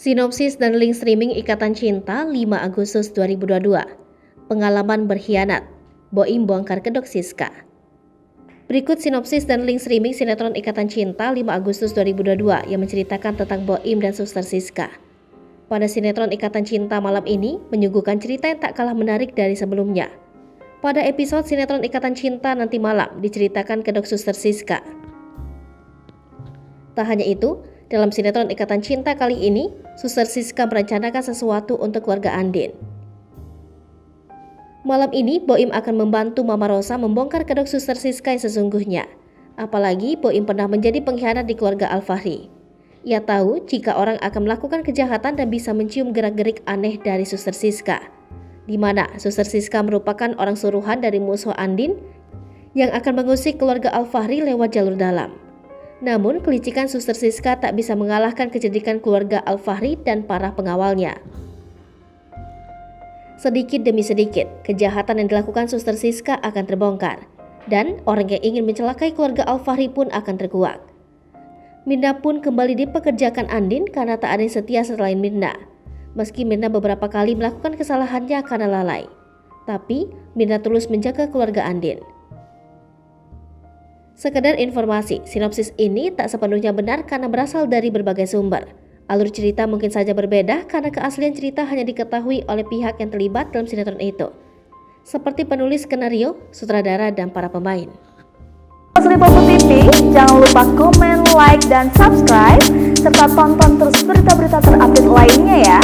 Sinopsis dan link streaming Ikatan Cinta 5 Agustus 2022. Pengalaman berkhianat. Boim bongkar kedok Siska. Berikut sinopsis dan link streaming sinetron Ikatan Cinta 5 Agustus 2022 yang menceritakan tentang Boim dan Suster Siska. Pada sinetron Ikatan Cinta malam ini menyuguhkan cerita yang tak kalah menarik dari sebelumnya. Pada episode sinetron Ikatan Cinta nanti malam diceritakan kedok Suster Siska. Tak hanya itu, dalam sinetron Ikatan Cinta kali ini, Suster Siska merencanakan sesuatu untuk keluarga Andin. Malam ini, Boim akan membantu Mama Rosa membongkar kedok Suster Siska yang sesungguhnya. Apalagi Boim pernah menjadi pengkhianat di keluarga Al-Fahri. Ia tahu jika orang akan melakukan kejahatan dan bisa mencium gerak-gerik aneh dari Suster Siska, di mana Suster Siska merupakan orang suruhan dari musuh Andin yang akan mengusik keluarga Al-Fahri lewat jalur dalam. Namun, kelicikan Suster Siska tak bisa mengalahkan kecerdikan keluarga Al-Fahri dan para pengawalnya. Sedikit demi sedikit, kejahatan yang dilakukan Suster Siska akan terbongkar, dan orang yang ingin mencelakai keluarga Al-Fahri pun akan terkuak. Mirna pun kembali dipekerjakan Andin karena tak ada yang setia selain Mirna. Meski Mirna beberapa kali melakukan kesalahannya karena lalai, tapi Mirna terus menjaga keluarga Andin. Sekedar informasi, sinopsis ini tak sepenuhnya benar karena berasal dari berbagai sumber. Alur cerita mungkin saja berbeda karena keaslian cerita hanya diketahui oleh pihak yang terlibat dalam sinetron itu, seperti penulis skenario, sutradara, dan para pemain. Liverpool TV, jangan lupa komen, like, dan subscribe, serta tonton terus berita-berita terupdate lainnya ya.